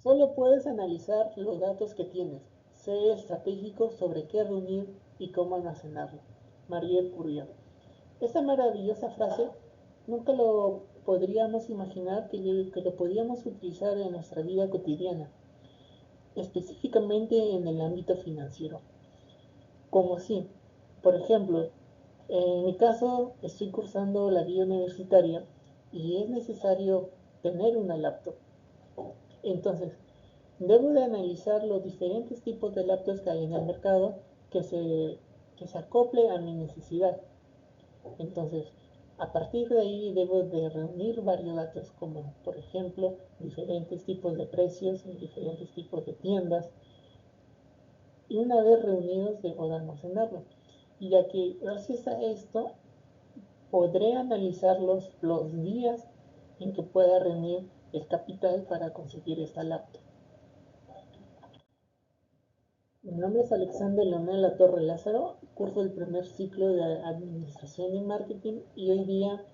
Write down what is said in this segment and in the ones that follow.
Solo puedes analizar los datos que tienes. Sé estratégico sobre qué reunir y cómo almacenarlo. Marie Curie. Esta maravillosa frase nunca lo podríamos imaginar que lo podíamos utilizar en nuestra vida cotidiana, específicamente en el ámbito financiero. Como si, por ejemplo, en mi caso estoy cursando la vida universitaria y es necesario tener una laptop. Entonces, debo de analizar los diferentes tipos de laptops que hay en el mercado que se, que se acople a mi necesidad. Entonces, a partir de ahí debo de reunir varios datos como, por ejemplo, diferentes tipos de precios en diferentes tipos de tiendas. Y una vez reunidos debo de almacenarlo. Y ya que gracias a esto podré analizar los días en que pueda reunir el capital para conseguir esta laptop. Mi nombre es Alexander Leonel Latorre Lázaro, curso el primer ciclo de Administración y Marketing y hoy día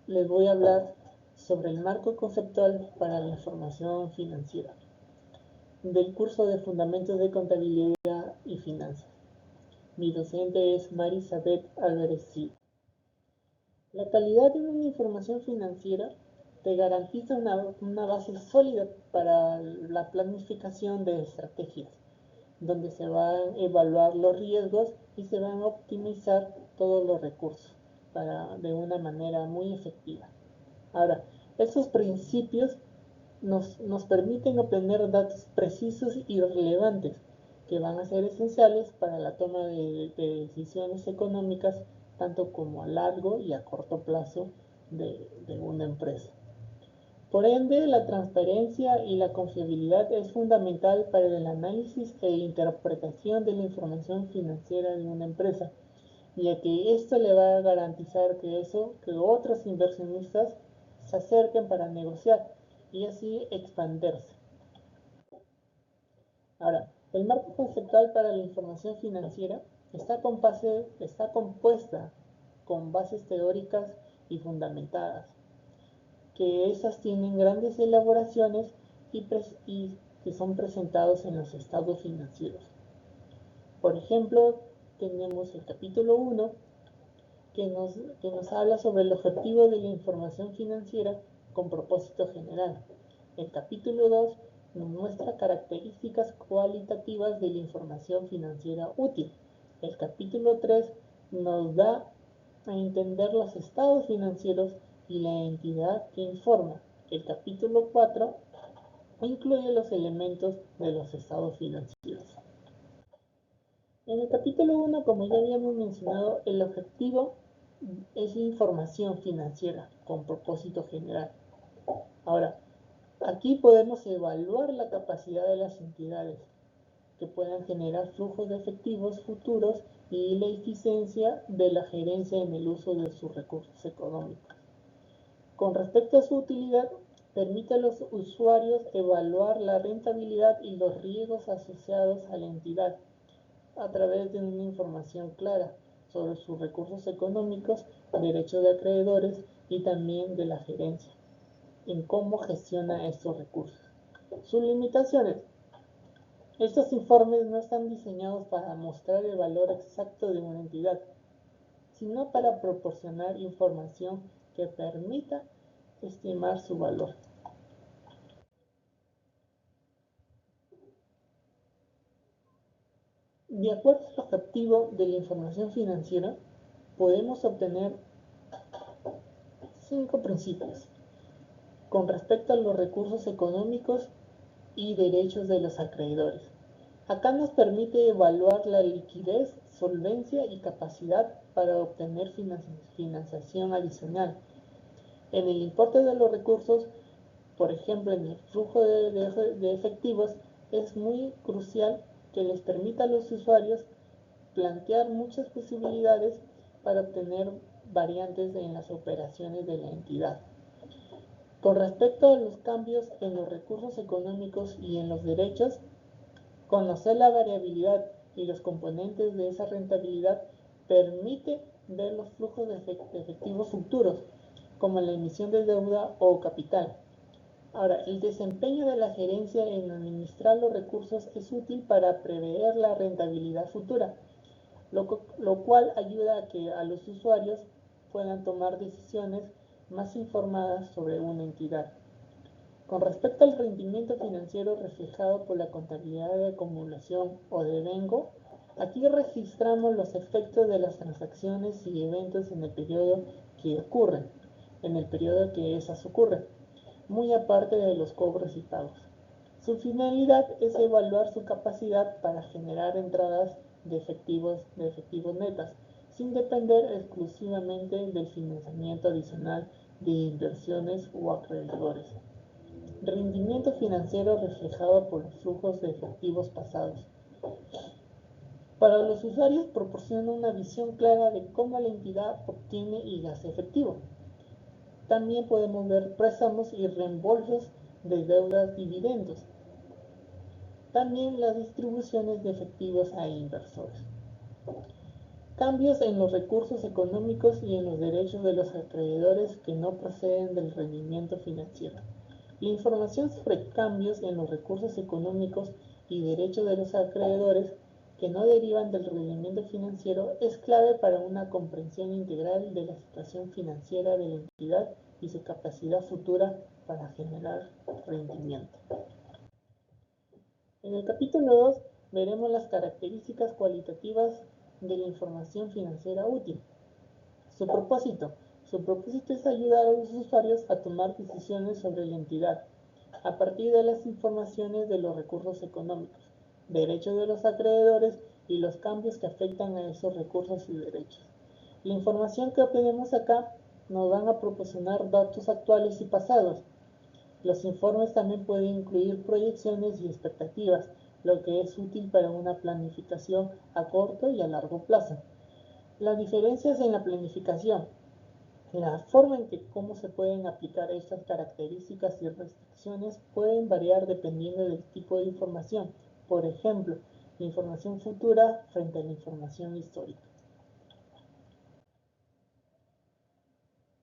les voy a hablar sobre el marco conceptual para la información financiera del curso de Fundamentos de Contabilidad y Finanzas. Mi docente es Marisabeth Álvarez Silva. La calidad de una información financiera te garantiza una base sólida para la planificación de estrategias, donde se van a evaluar los riesgos y se van a optimizar todos los recursos de una manera muy efectiva. Ahora, estos principios nos permiten obtener datos precisos y relevantes que van a ser esenciales para la toma de decisiones económicas tanto como a largo y a corto plazo de una empresa. Por ende, la transparencia y la confiabilidad es fundamental para el análisis e interpretación de la información financiera de una empresa, ya que esto le va a garantizar que otros inversionistas se acerquen para negociar y así expandirse. Ahora, el marco conceptual para la información financiera está compuesta con bases teóricas y fundamentadas, que esas tienen grandes elaboraciones y que son presentados en los estados financieros. Por ejemplo, tenemos el capítulo 1 que nos habla sobre el objetivo de la información financiera con propósito general. El capítulo 2 nos muestra características cualitativas de la información financiera útil. El capítulo 3 nos da a entender los estados financieros y la entidad que informa. El capítulo 4 incluye los elementos de los estados financieros. En el capítulo 1, como ya habíamos mencionado, el objetivo es la información financiera con propósito general. Ahora, aquí podemos evaluar la capacidad de las entidades que puedan generar flujos de efectivos futuros y la eficiencia de la gerencia en el uso de sus recursos económicos. Con respecto a su utilidad, permite a los usuarios evaluar la rentabilidad y los riesgos asociados a la entidad a través de una información clara sobre sus recursos económicos, derechos de acreedores y también de la gerencia, en cómo gestiona estos recursos. Sus limitaciones. Estos informes no están diseñados para mostrar el valor exacto de una entidad, sino para proporcionar información que permita estimar su valor. De acuerdo al objetivo de la información financiera, podemos obtener 5 principios con respecto a los recursos económicos y derechos de los acreedores. Acá nos permite evaluar la liquidez, solvencia y capacidad para obtener financiación adicional. En el importe de los recursos, por ejemplo en el flujo de efectivos, es muy crucial que les permita a los usuarios plantear muchas posibilidades para obtener variantes en las operaciones de la entidad. Con respecto a los cambios en los recursos económicos y en los derechos, conocer la variabilidad y los componentes de esa rentabilidad permite ver los flujos de efectivos futuros, como la emisión de deuda o capital. Ahora, el desempeño de la gerencia en administrar los recursos es útil para prever la rentabilidad futura, lo cual ayuda a que a los usuarios puedan tomar decisiones más informadas sobre una entidad. Con respecto al rendimiento financiero reflejado por la contabilidad de acumulación o devengo, aquí registramos los efectos de las transacciones y eventos en el periodo que ocurren, en el periodo que esas ocurren, muy aparte de los cobros y pagos. Su finalidad es evaluar su capacidad para generar entradas de efectivos netas, sin depender exclusivamente del financiamiento adicional de inversiones o acreedores. Rendimiento financiero reflejado por los flujos de efectivos pasados. Para los usuarios proporciona una visión clara de cómo la entidad obtiene y gasta efectivo. También podemos ver préstamos y reembolsos de deudas, dividendos. También las distribuciones de efectivos a inversores. Cambios en los recursos económicos y en los derechos de los acreedores que no proceden del rendimiento financiero. La información sobre cambios en los recursos económicos y derechos de los acreedores que no derivan del rendimiento financiero es clave para una comprensión integral de la situación financiera de la entidad y su capacidad futura para generar rendimiento. En el capítulo 2 veremos las características cualitativas de la información financiera útil. Su propósito es ayudar a los usuarios a tomar decisiones sobre la entidad a partir de las informaciones de los recursos económicos, derechos de los acreedores y los cambios que afectan a esos recursos y derechos. La información que obtenemos acá nos van a proporcionar datos actuales y pasados. Los informes también pueden incluir proyecciones y expectativas, lo que es útil para una planificación a corto y a largo plazo. Las diferencias en la planificación. La forma en que cómo se pueden aplicar estas características y restricciones pueden variar dependiendo del tipo de información. Por ejemplo, la información futura frente a la información histórica.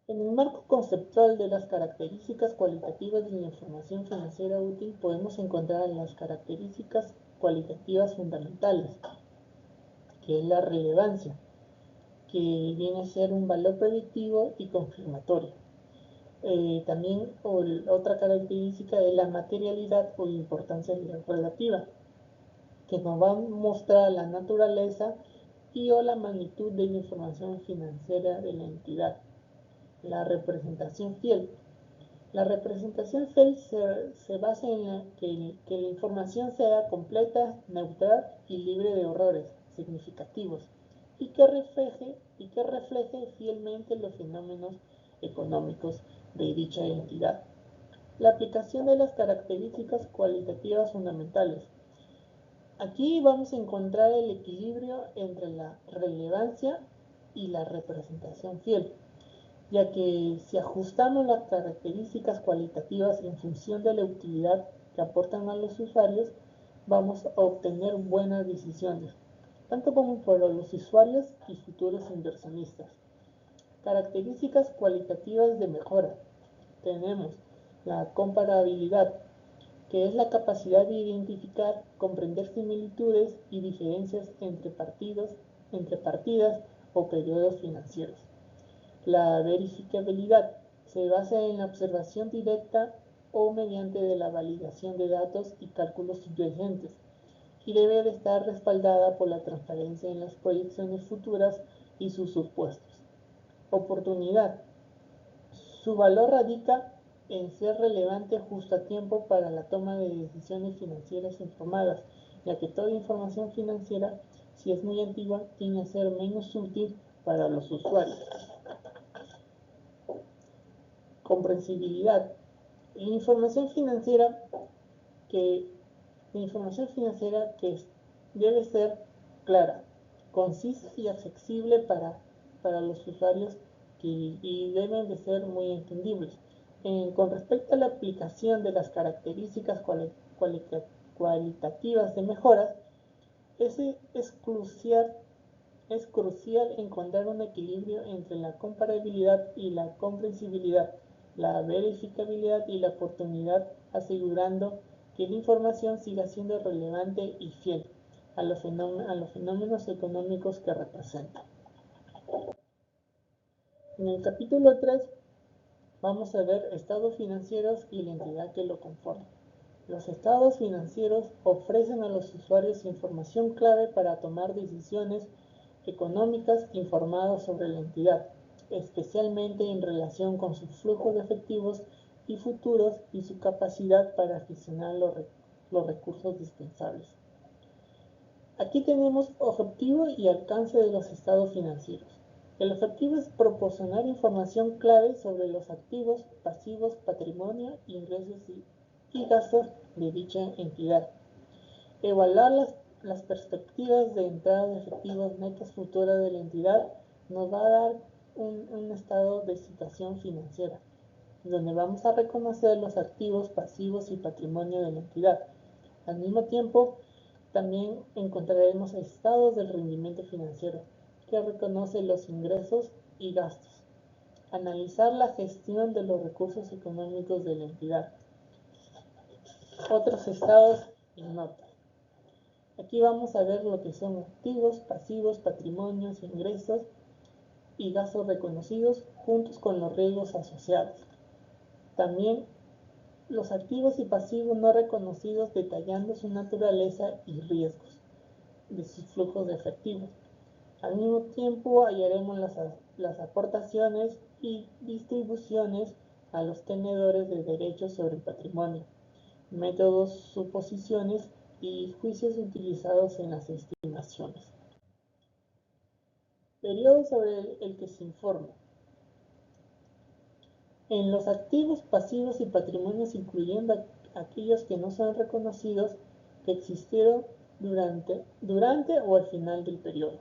En el marco conceptual de las características cualitativas de la información financiera útil podemos encontrar las características cualitativas fundamentales, que es la relevancia, que viene a ser un valor predictivo y confirmatorio. También otra característica es la materialidad o importancia relativa, que nos va a mostrar la naturaleza y o la magnitud de la información financiera de la entidad. La representación fiel. La representación fiel se basa en que la información sea completa, neutral y libre de errores significativos y que refleje fielmente los fenómenos económicos de dicha entidad. La aplicación de las características cualitativas fundamentales. Aquí vamos a encontrar el equilibrio entre la relevancia y la representación fiel, ya que si ajustamos las características cualitativas en función de la utilidad que aportan a los usuarios, vamos a obtener buenas decisiones, tanto como para los usuarios y futuros inversionistas. Características cualitativas de mejora. Tenemos la comparabilidad, que es la capacidad de identificar, comprender similitudes y diferencias entre partidas o periodos financieros. La verificabilidad se basa en la observación directa o mediante la validación de datos y cálculos subyacentes y debe de estar respaldada por la transparencia en las proyecciones futuras y sus supuestos. Oportunidad. Su valor radica en ser relevante justo a tiempo para la toma de decisiones financieras informadas, ya que toda información financiera, si es muy antigua, tiende a ser menos útil para los usuarios. Comprensibilidad. La información financiera que debe ser clara, concisa y accesible para los usuarios y deben de ser muy entendibles. Con respecto a la aplicación de las características cualitativas de mejoras, es crucial encontrar un equilibrio entre la comparabilidad y la comprensibilidad, la verificabilidad y la oportunidad, asegurando que la información siga siendo relevante y fiel a los fenómenos económicos que representa. En el capítulo 3 vamos a ver estados financieros y la entidad que lo conforma. Los estados financieros ofrecen a los usuarios información clave para tomar decisiones económicas informadas sobre la entidad, especialmente en relación con sus flujos de efectivos y futuros y su capacidad para gestionar los recursos dispensables. Aquí tenemos objetivo y alcance de los estados financieros. El objetivo es proporcionar información clave sobre los activos, pasivos, patrimonio, ingresos y gastos de dicha entidad. Evaluar las perspectivas de entrada de efectivos netos futuras de la entidad nos va a dar un estado de situación financiera, donde vamos a reconocer los activos, pasivos y patrimonio de la entidad. Al mismo tiempo, también encontraremos estados del rendimiento financiero, que reconoce los ingresos y gastos. Analizar la gestión de los recursos económicos de la entidad. Otros estados y notas. Aquí vamos a ver lo que son activos, pasivos, patrimonios, ingresos y gastos reconocidos juntos con los riesgos asociados. También los activos y pasivos no reconocidos detallando su naturaleza y riesgos de sus flujos de efectivo. Al mismo tiempo hallaremos las aportaciones y distribuciones a los tenedores de derechos sobre el patrimonio, métodos, suposiciones y juicios utilizados en las estimaciones. Periodo sobre el que se informa. En los activos, pasivos y patrimonios, incluyendo aquellos que no son reconocidos, que existieron durante o al final del periodo.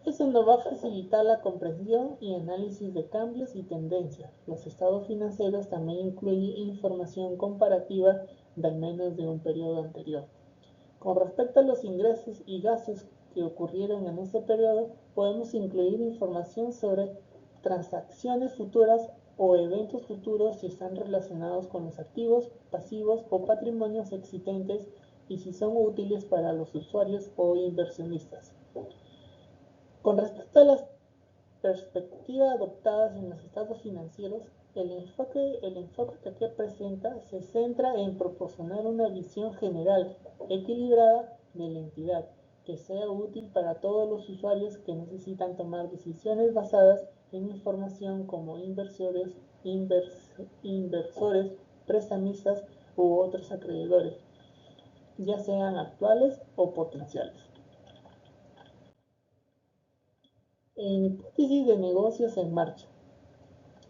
Eso nos va a facilitar la comprensión y análisis de cambios y tendencias. Los estados financieros también incluyen información comparativa de al menos de un periodo anterior. Con respecto a los ingresos y gastos que ocurrieron en ese periodo, podemos incluir información sobre transacciones futuras o eventos futuros si están relacionados con los activos, pasivos o patrimonios existentes y si son útiles para los usuarios o inversionistas. Con respecto a las perspectivas adoptadas en los estados financieros, el enfoque que aquí presenta se centra en proporcionar una visión general, equilibrada de la entidad, que sea útil para todos los usuarios que necesitan tomar decisiones basadas en información como inversores, prestamistas u otros acreedores, ya sean actuales o potenciales. En hipótesis de negocios en marcha.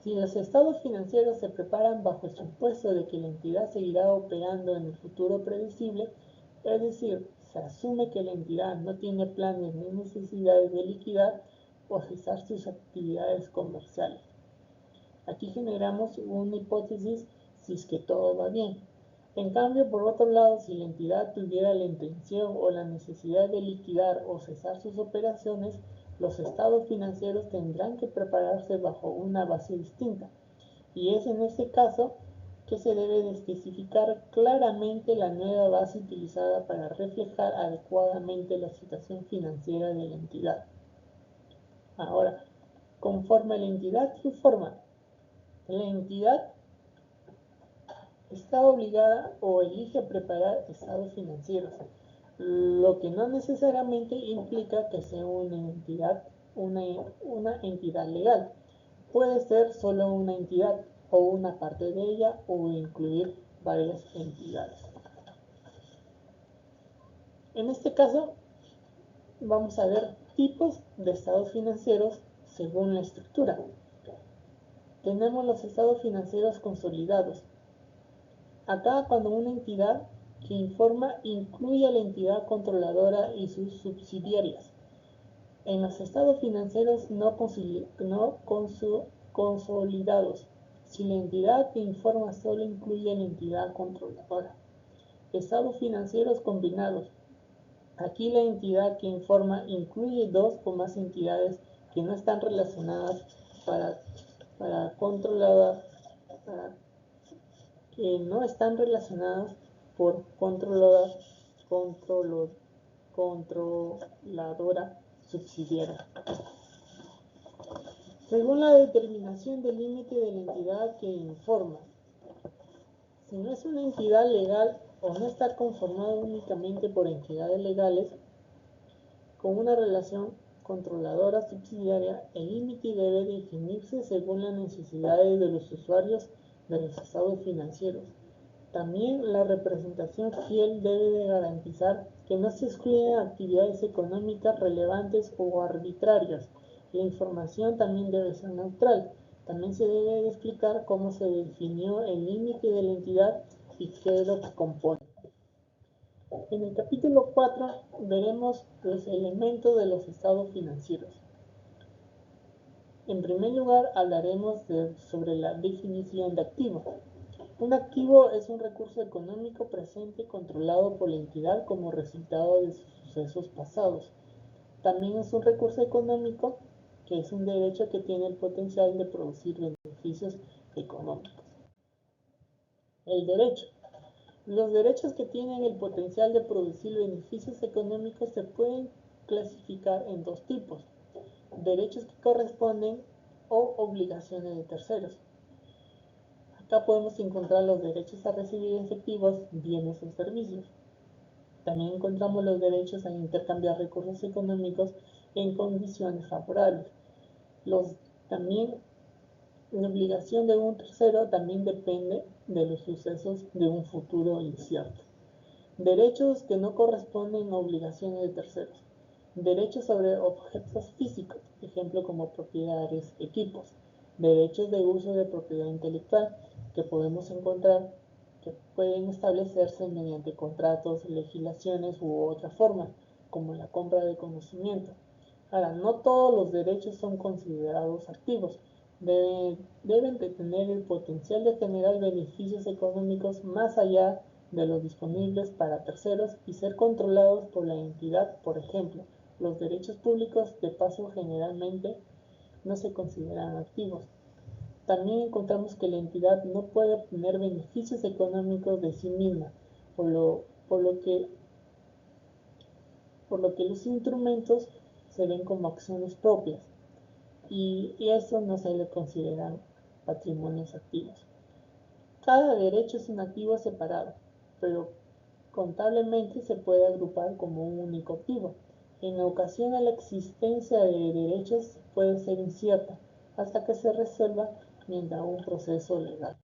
Si los estados financieros se preparan bajo el supuesto de que la entidad seguirá operando en el futuro predecible, es decir, se asume que la entidad no tiene planes ni necesidades de liquidar o cesar sus actividades comerciales. Aquí generamos una hipótesis si es que todo va bien. En cambio, por otro lado, si la entidad tuviera la intención o la necesidad de liquidar o cesar sus operaciones, los estados financieros tendrán que prepararse bajo una base distinta. Y es en este caso que se debe de especificar claramente la nueva base utilizada para reflejar adecuadamente la situación financiera de la entidad. Ahora, conforme la entidad se informa, la entidad está obligada o elige preparar estados financieros, lo que no necesariamente implica que sea una entidad legal. Puede ser solo una entidad o una parte de ella o incluir varias entidades. En este caso, vamos a ver tipos de estados financieros según la estructura. Tenemos los estados financieros consolidados. Acá, cuando una entidad que informa incluye a la entidad controladora y sus subsidiarias. En los estados financieros no consolidados, si la entidad que informa solo incluye a la entidad controladora. Estados financieros combinados. Aquí la entidad que informa incluye dos o más entidades que no están relacionadas para controlar que no están relacionadas por controladora subsidiaria. Según la determinación del límite de la entidad que informa, si no es una entidad legal o no está conformada únicamente por entidades legales con una relación controladora subsidiaria, el límite debe definirse según las necesidades de los usuarios de los estados financieros. También la representación fiel debe de garantizar que no se excluyen actividades económicas relevantes o arbitrarias. La información también debe ser neutral. También se debe de explicar cómo se definió el límite de la entidad y qué es lo que compone. En el capítulo 4 veremos los elementos de los estados financieros. En primer lugar, hablaremos sobre la definición de activo. Un activo es un recurso económico presente controlado por la entidad como resultado de sus sucesos pasados. También es un recurso económico que es un derecho que tiene el potencial de producir beneficios económicos. El derecho. Los derechos que tienen el potencial de producir beneficios económicos se pueden clasificar en dos tipos: derechos que corresponden o obligaciones de terceros. Acá podemos encontrar los derechos a recibir efectivos, bienes o servicios. También encontramos los derechos a intercambiar recursos económicos en condiciones favorables. También la obligación de un tercero también depende de los sucesos de un futuro incierto. Derechos que no corresponden a obligaciones de terceros. Derechos sobre objetos físicos, ejemplo como propiedades, equipos. Derechos de uso de propiedad intelectual que podemos encontrar que pueden establecerse mediante contratos, legislaciones u otra forma, como la compra de conocimiento. Ahora, no todos los derechos son considerados activos. Deben de tener el potencial de generar beneficios económicos más allá de los disponibles para terceros y ser controlados por la entidad. Por ejemplo, los derechos públicos de paso generalmente no se consideran activos. También encontramos que la entidad no puede obtener beneficios económicos de sí misma, por lo que los instrumentos se ven como acciones propias y eso no se le consideran patrimonios activos. Cada derecho es un activo separado, pero contablemente se puede agrupar como un único activo. En ocasiones la existencia de derechos puede ser incierta hasta que se resuelva mediante un proceso legal.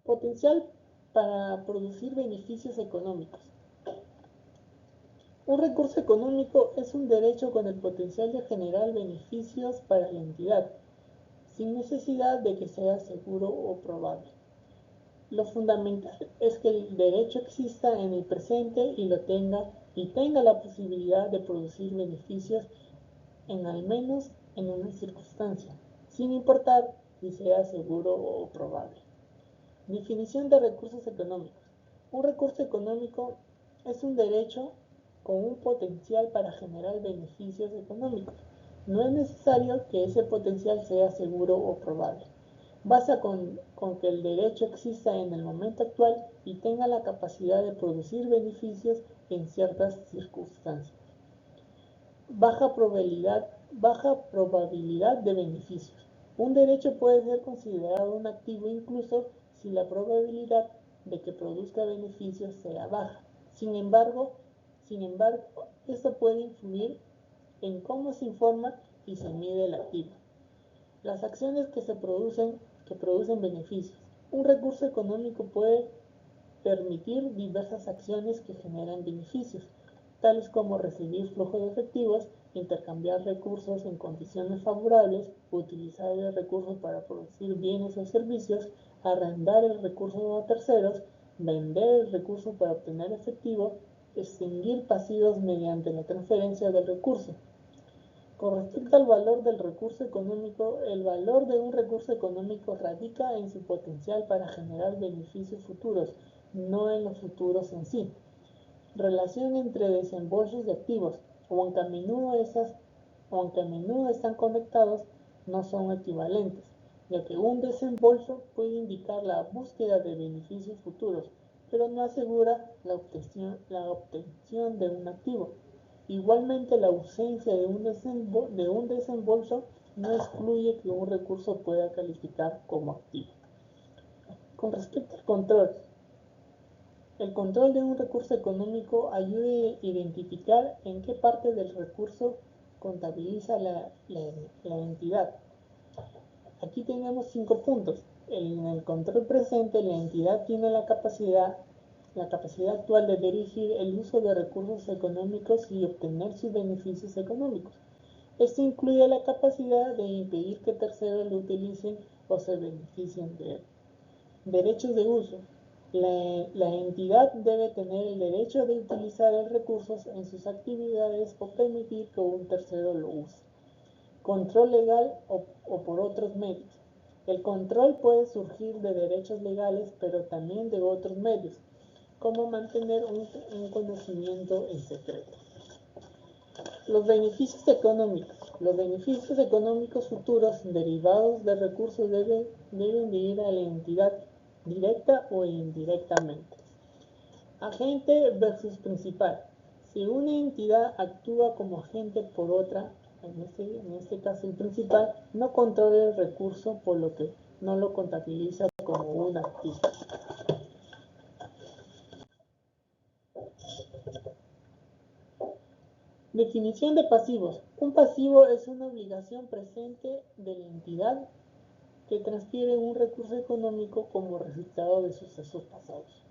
Potencial para producir beneficios económicos. Un recurso económico es un derecho con el potencial de generar beneficios para la entidad, sin necesidad de que sea seguro o probable. Lo fundamental es que el derecho exista en el presente y tenga la posibilidad de producir beneficios al menos en una circunstancia, sin importar si sea seguro o probable. Definición de recursos económicos. Un recurso económico es un derecho con un potencial para generar beneficios económicos. No es necesario que ese potencial sea seguro o probable. Basta con que el derecho exista en el momento actual y tenga la capacidad de producir beneficios en ciertas circunstancias. Baja probabilidad de beneficios. Un derecho puede ser considerado un activo incluso si la probabilidad de que produzca beneficios sea baja. Sin embargo, esto puede influir en cómo se informa y se mide el activo. Las acciones que producen beneficios. Un recurso económico puede permitir diversas acciones que generan beneficios, tales como recibir flujos de efectivos, intercambiar recursos en condiciones favorables, utilizar el recurso para producir bienes o servicios, arrendar el recurso a terceros, vender el recurso para obtener efectivo, extinguir pasivos mediante la transferencia del recurso. Con respecto al valor del recurso económico, el valor de un recurso económico radica en su potencial para generar beneficios futuros, no en los futuros en sí. Relación entre desembolsos de activos, aunque a menudo están conectados, no son equivalentes. ya que un desembolso puede indicar la búsqueda de beneficios futuros, pero no asegura la obtención de un activo. Igualmente, la ausencia de un desembolso no excluye que un recurso pueda calificar como activo. Con respecto al control, el control de un recurso económico ayuda a identificar en qué parte del recurso contabiliza la entidad. Aquí tenemos 5 puntos. En el control presente, la entidad tiene la capacidad actual de dirigir el uso de recursos económicos y obtener sus beneficios económicos. Esto incluye la capacidad de impedir que terceros lo utilicen o se beneficien de él. Derechos de uso. La entidad debe tener el derecho de utilizar el recurso en sus actividades o permitir que un tercero lo use. Control legal o por otros medios. El control puede surgir de derechos legales, pero también de otros medios, como mantener un conocimiento en secreto. Los beneficios económicos. Los beneficios económicos futuros derivados de recursos deben de ir a la entidad directa o indirectamente. Agente versus principal. Si una entidad actúa como agente por otra, en este caso el principal, no controla el recurso, por lo que no lo contabiliza como un activo. Definición de pasivos. Un pasivo es una obligación presente de la entidad que transfiere un recurso económico como resultado de sucesos pasados.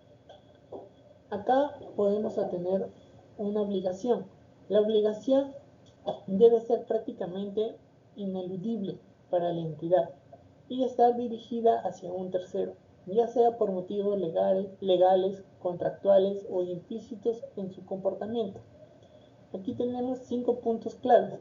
Acá podemos tener una obligación. La obligación debe ser prácticamente ineludible para la entidad y estar dirigida hacia un tercero, ya sea por motivos legales, contractuales o implícitos en su comportamiento. Aquí tenemos 5 puntos claves.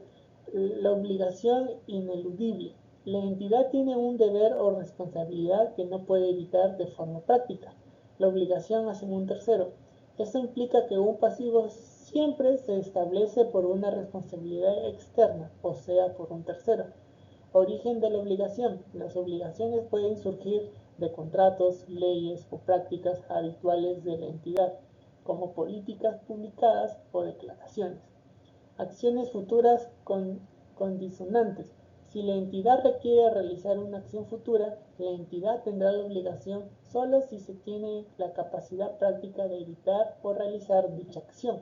La obligación ineludible. La entidad tiene un deber o responsabilidad que no puede evitar de forma práctica. La obligación hacia un tercero. Esto implica que un pasivo siempre se establece por una responsabilidad externa, o sea, por un tercero. Origen de la obligación. Las obligaciones pueden surgir de contratos, leyes o prácticas habituales de la entidad, como políticas publicadas o declaraciones. Acciones futuras condicionantes. Si la entidad requiere realizar una acción futura, la entidad tendrá la obligación solo si se tiene la capacidad práctica de evitar o realizar dicha acción.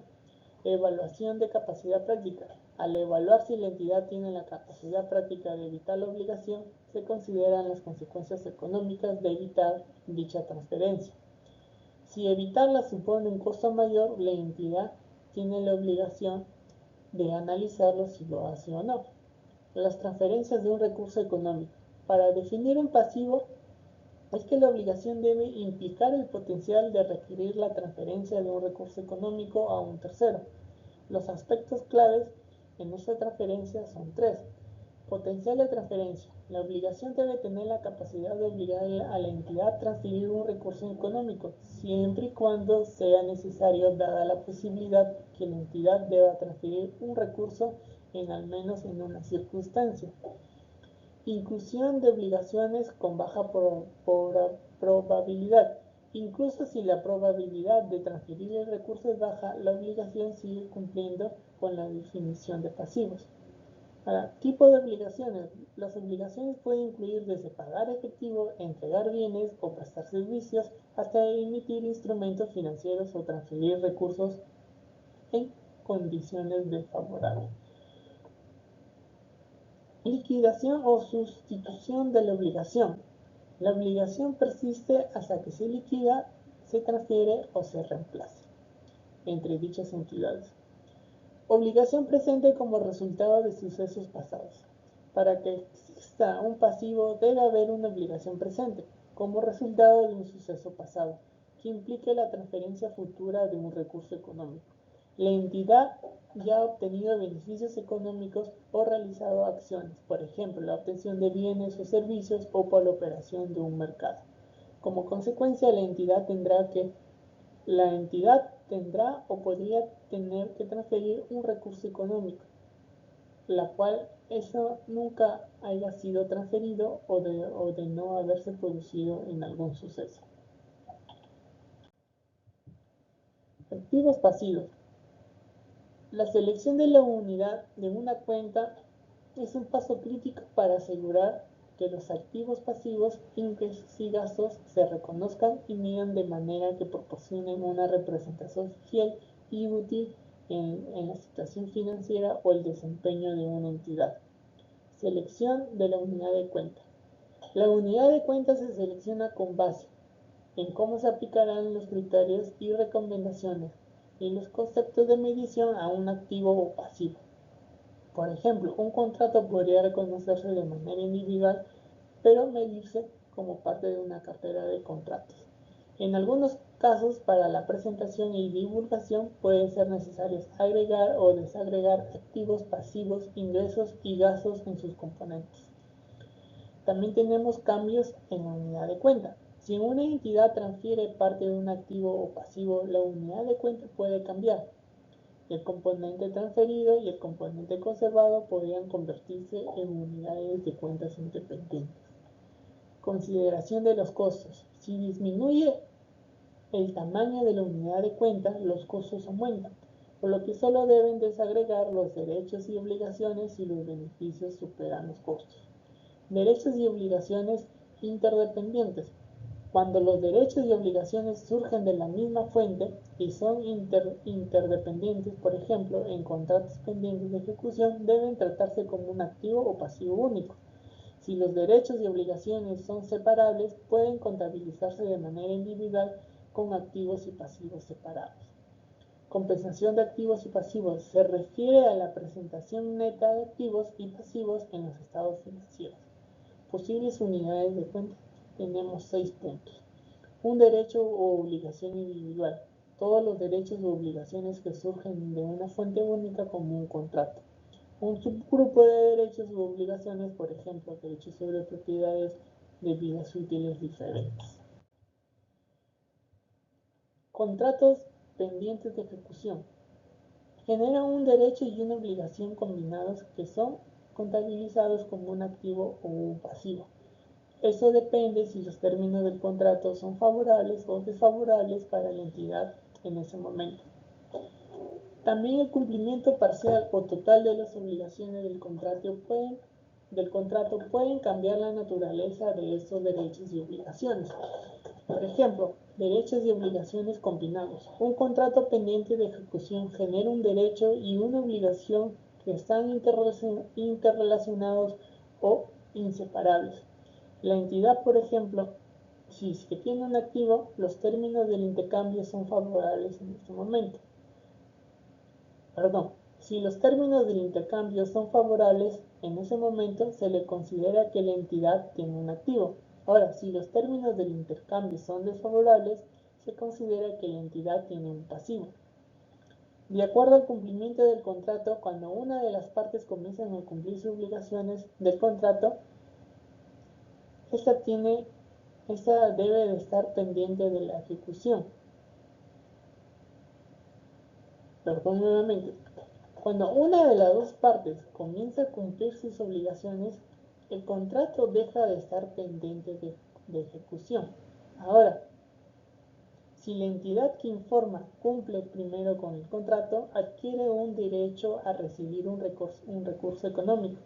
Evaluación de capacidad práctica. Al evaluar si la entidad tiene la capacidad práctica de evitar la obligación, se consideran las consecuencias económicas de evitar dicha transferencia. Si evitarla supone un costo mayor, la entidad tiene la obligación de analizarlo si lo hace o no. Las transferencias de un recurso económico. Para definir un pasivo, es que la obligación debe implicar el potencial de requerir la transferencia de un recurso económico a un tercero. Los aspectos claves en esta transferencia son 3. Potencial de transferencia. La obligación debe tener la capacidad de obligar a la entidad a transferir un recurso económico, siempre y cuando sea necesario, dada la posibilidad que la entidad deba transferir un recurso en al menos en una circunstancia. Inclusión de obligaciones con baja probabilidad. Incluso si la probabilidad de transferir el recurso es baja, la obligación sigue cumpliendo con la definición de pasivos. Tipo de obligaciones. Las obligaciones pueden incluir desde pagar efectivo, entregar bienes o prestar servicios, hasta emitir instrumentos financieros o transferir recursos en condiciones desfavorables. Liquidación o sustitución de la obligación. La obligación persiste hasta que se liquida, se transfiere o se reemplaza entre dichas entidades. Obligación presente como resultado de sucesos pasados. Para que exista un pasivo debe haber una obligación presente como resultado de un suceso pasado que implique la transferencia futura de un recurso económico. La entidad ya ha obtenido beneficios económicos o realizado acciones, por ejemplo, la obtención de bienes o servicios o por la operación de un mercado. Como consecuencia, la entidad tendrá o podría tener que transferir un recurso económico, la cual eso nunca haya sido transferido o de no haberse producido en algún suceso. Activos pasivos. La selección de la unidad de una cuenta es un paso crítico para asegurar que los activos pasivos, ingresos y gastos se reconozcan y midan de manera que proporcionen una representación fiel y útil en la situación financiera o el desempeño de una entidad. Selección de la unidad de cuenta. La unidad de cuenta se selecciona con base en cómo se aplicarán los criterios y recomendaciones y los conceptos de medición a un activo o pasivo. Por ejemplo, un contrato podría reconocerse de manera individual, pero medirse como parte de una cartera de contratos. En algunos casos, para la presentación y divulgación, puede ser necesario agregar o desagregar activos, pasivos, ingresos y gastos en sus componentes. También tenemos cambios en la unidad de cuenta. Si una entidad transfiere parte de un activo o pasivo, la unidad de cuenta puede cambiar. El componente transferido y el componente conservado podrían convertirse en unidades de cuentas independientes. Consideración de los costos. Si disminuye el tamaño de la unidad de cuenta, los costos aumentan, por lo que solo deben desagregar los derechos y obligaciones si los beneficios superan los costos. Derechos y obligaciones interdependientes. Cuando los derechos y obligaciones surgen de la misma fuente y son interdependientes, por ejemplo, en contratos pendientes de ejecución, deben tratarse como un activo o pasivo único. Si los derechos y obligaciones son separables, pueden contabilizarse de manera individual con activos y pasivos separados. Compensación de activos y pasivos se refiere a la presentación neta de activos y pasivos en los estados financieros. Posibles unidades de cuenta. Tenemos 6 puntos. Un derecho o obligación individual. Todos los derechos o obligaciones que surgen de una fuente única como un contrato. Un subgrupo de derechos u obligaciones, por ejemplo, derechos sobre propiedades de vidas útiles diferentes. Contratos pendientes de ejecución. Generan un derecho y una obligación combinados que son contabilizados como un activo o un pasivo. Eso depende si los términos del contrato son favorables o desfavorables para la entidad en ese momento. También el cumplimiento parcial o total de las obligaciones del contrato pueden cambiar la naturaleza de estos derechos y obligaciones. Por ejemplo, derechos y obligaciones combinados. Un contrato pendiente de ejecución genera un derecho y una obligación que están interrelacionados o inseparables. La entidad, por ejemplo, si es que tiene un activo, los términos del intercambio son favorables en este momento. Si los términos del intercambio son favorables, en ese momento se le considera que la entidad tiene un activo. Ahora, si los términos del intercambio son desfavorables, se considera que la entidad tiene un pasivo. De acuerdo al cumplimiento del contrato, cuando una de las partes comienza a cumplir sus obligaciones del contrato, esta debe de estar pendiente de la ejecución. Nuevamente. Cuando una de las dos partes comienza a cumplir sus obligaciones, el contrato deja de estar pendiente de ejecución. Ahora, si la entidad que informa cumple primero con el contrato, adquiere un derecho a recibir un recurso económico,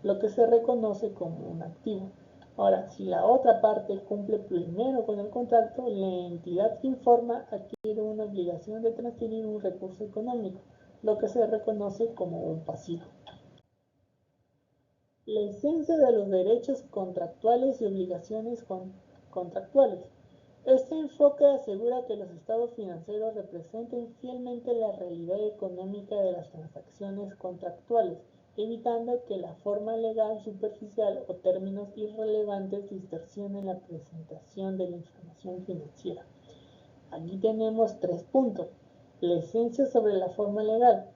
lo que se reconoce como un activo. Ahora, si la otra parte cumple primero con el contrato, la entidad que informa adquiere una obligación de transferir un recurso económico, lo que se reconoce como un pasivo. La esencia de los derechos contractuales y obligaciones contractuales. Este enfoque asegura que los estados financieros representen fielmente la realidad económica de las transacciones contractuales, evitando que la forma legal superficial o términos irrelevantes distorsionen la presentación de la información financiera. Aquí tenemos 3 puntos. La esencia sobre la forma legal.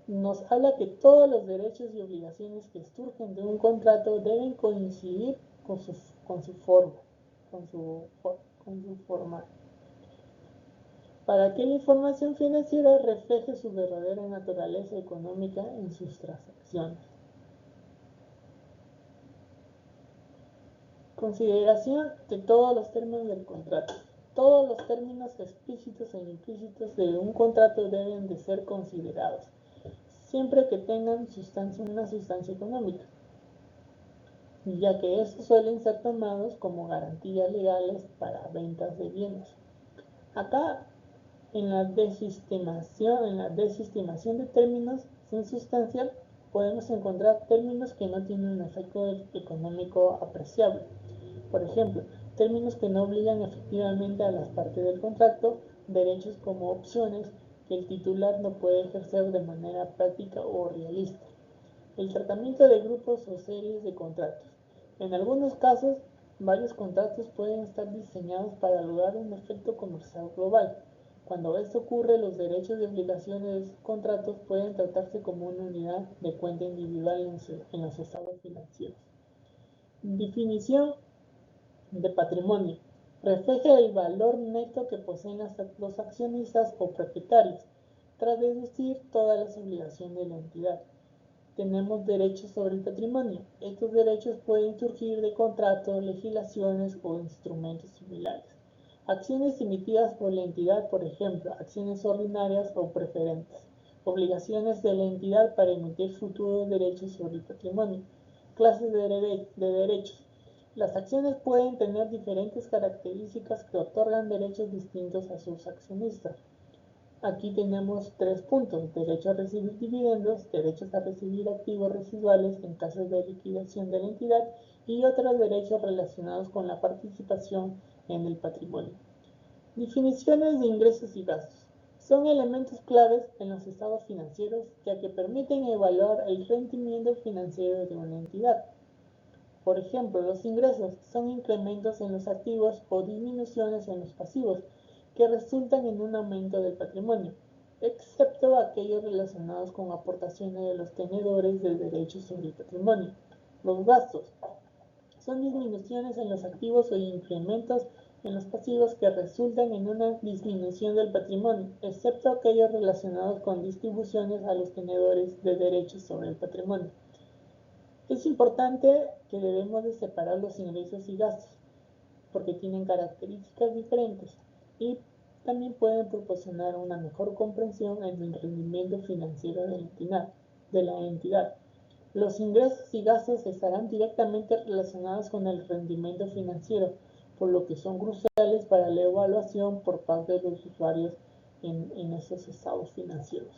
Nos habla que todos los derechos y obligaciones que surgen de un contrato deben coincidir con su forma, con su forma, para que la información financiera refleje su verdadera naturaleza económica en sus transacciones. Consideración de todos los términos del contrato. Todos los términos explícitos e implícitos de un contrato deben de ser considerados, siempre que tengan una sustancia económica, ya que estos suelen ser tomados como garantías legales para ventas de bienes. Acá, en la desestimación de términos sin sustancia, podemos encontrar términos que no tienen un efecto económico apreciable. Por ejemplo, términos que no obligan efectivamente a las partes del contrato, derechos como opciones que el titular no puede ejercer de manera práctica o realista. El tratamiento de grupos o series de contratos. En algunos casos, varios contratos pueden estar diseñados para lograr un efecto comercial global. Cuando esto ocurre, los derechos y obligaciones de esos contratos pueden tratarse como una unidad de cuenta individual en los estados financieros. Definición de patrimonio. Refleja el valor neto que poseen los accionistas o propietarios, tras deducir todas las obligaciones de la entidad. Tenemos derechos sobre el patrimonio. Estos derechos pueden surgir de contratos, legislaciones o instrumentos similares. Acciones emitidas por la entidad, por ejemplo, acciones ordinarias o preferentes. Obligaciones de la entidad para emitir futuros derechos sobre el patrimonio. Clases de derechos. Las acciones pueden tener diferentes características que otorgan derechos distintos a sus accionistas. Aquí tenemos 3 puntos: derecho a recibir dividendos, derechos a recibir activos residuales en caso de liquidación de la entidad y otros derechos relacionados con la participación en el patrimonio. Definiciones de ingresos y gastos. Son elementos claves en los estados financieros, ya que permiten evaluar el rendimiento financiero de una entidad. Por ejemplo, los ingresos son incrementos en los activos o disminuciones en los pasivos, que resultan en un aumento del patrimonio, excepto aquellos relacionados con aportaciones de los tenedores de derechos sobre el patrimonio. Los gastos son disminuciones en los activos o incrementos en los pasivos que resultan en una disminución del patrimonio, excepto aquellos relacionados con distribuciones a los tenedores de derechos sobre el patrimonio. Es importante que debemos de separar los ingresos y gastos, porque tienen características diferentes y también pueden proporcionar una mejor comprensión en el rendimiento financiero de la entidad. Los ingresos y gastos estarán directamente relacionados con el rendimiento financiero, por lo que son cruciales para la evaluación por parte de los usuarios en esos estados financieros.